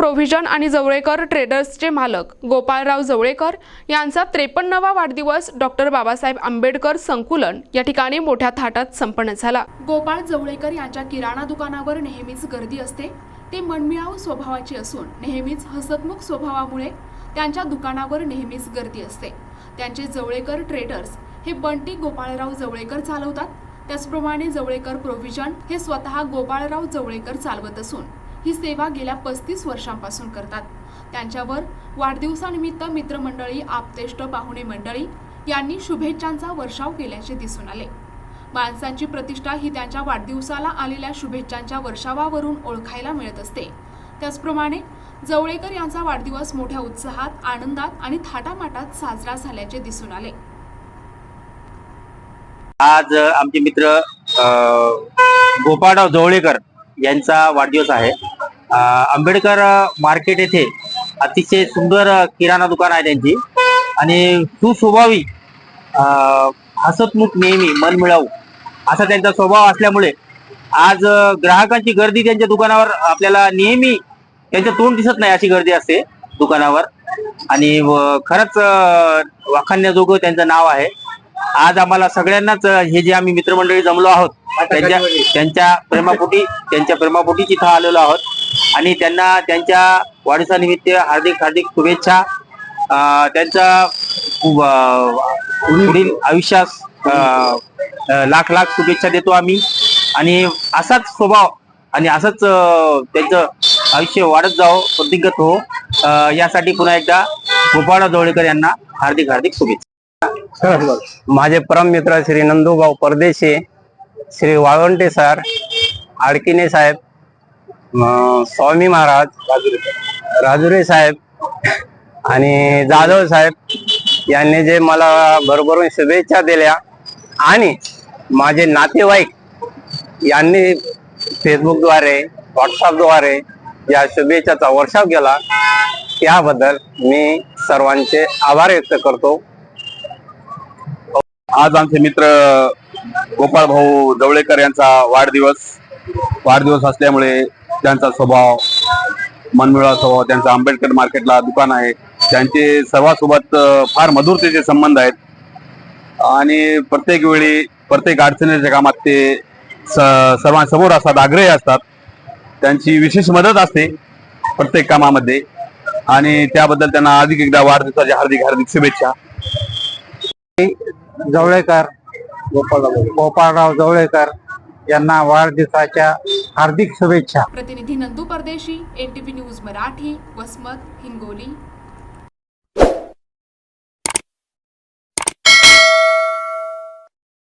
Provision आणि जवळेकर ट्रेडर्सचे मालक गोपाळराव जवळेकर यांचा 53वा वाढदिवस डॉक्टर बाबासाहेब आंबेडकर संकुलन या ठिकाणी मोठ्या थाटात संपन्न झाला। गोपाळ जवळेकर यांच्या किराणा दुकानावर नेहमीच गर्दी असते। ते मनमिळावू स्वभावाचे असून नेहमीच हसतमुख स्वभावामुळे त्यांच्या दुकानावर नेहमीच गर्दी असते। त्यांचे जवळेकर ट्रेडर्स हे बंटी गोपाळराव जवळेकर चालवतात। त्याचप्रमाणे जवळेकर प्रोव्हिजन हे स्वतः गोपाळराव जवळेकर चालवत असून ही सेवा गेल्या 35 वर्षांपासून करतात। त्यांच्यावर वाढदिवसानिमित्त मित्रमंडळी, आप्तेष्ट, पाहुणे मंडळी यांनी शुभेच्छांचा वर्षाव केल्याचे दिसून आले। माणसांची प्रतिष्ठा ही त्यांच्या वाढदिवसाला आलेल्या शुभेच्छांच्या वर्षावावरून ओळखायला मिळत असते। त्याचप्रमाणे जवळेकर यांचा वाढदिवस मोठ्या उत्साहात, आनंदात आणि थाटामाटात साजरा झाल्याचे दिसून आले। आज आमचे मित्र गोपाळराव जवळेकर यांचा वाढदिवस आहे। आंबेडकर मार्केट येथे अतिशय सुंदर किराणा दुकान आहे त्यांची आणि सुस्वभावी, हसतमुख, नेहमी मनमिळावू असा त्यांचा स्वभाव असल्यामुळे आज ग्राहकांची गर्दी त्यांच्या दुकानावर आपल्याला नेहमी त्यांचं तोंड दिसत नाही अशी गर्दी असते दुकानावर आणि खरंच वाखाणण्याजोगं त्यांचं नाव आहे। आज आम्हाला सगळ्यांनाच हे जे आम्ही मित्रमंडळी जमलो आहोत त्यांच्या प्रेमापोटी इथं आलेलो आहोत आणि त्यांना त्यांच्या वाढदिवसानिमित्त हार्दिक शुभेच्छा। त्यांचा पुढील आयुष्यास लाख शुभेच्छा देतो आम्ही आणि असाच स्वभाव आणि असंच त्यांचं आयुष्य वाढत जावं, वृद्धिंगत हो, यासाठी पुन्हा एकदा गोपाळराव जवळेकर यांना हार्दिक शुभेच्छा। माझे परम मित्र श्री नंदूभाऊ परदेशी, श्री वाळवंटे सर, आडकिने साहेब, स्वामी महाराज, राजुरे साहेब आणि जाधव साहेब यांनी जे मला भरभरून शुभेच्छा दिल्या आणि माझे नातेवाईक यांनी फेसबुकद्वारे, व्हॉट्सअपद्वारे या शुभेच्छाचा वर्षाव केला, त्याबद्दल मी सर्वांचे आभार व्यक्त करतो। आज आमचे मित्र गोपाळ भाऊ जवळेकर यांचा वाढदिवस असल्यामुळे त्यांचा स्वभाव, मनमिळावू स्वभाव, त्यांचा आंबेडकर मार्केटला दुकान आहे, त्यांचे सर्वांसोबत फार मधुरतेचे संबंध आहेत आणि प्रत्येक वेळी प्रत्येक अडचणीच्या कामात ते सर्वांसमोर असतात, आग्रही असतात। त्यांची विशेष मदत असते प्रत्येक कामामध्ये आणि त्याबद्दल त्यांना अधिक एकदा वाढदिवसाच्या हार्दिक शुभेच्छा। जवळेकर गोपाळराव जवळेकर यांना वाढदिवसाच्या हार्दिक शुभेच्छा। प्रतिनिधी नंदू परदेशी, NTV न्यूज मराठी, वसमत, हिंगोली।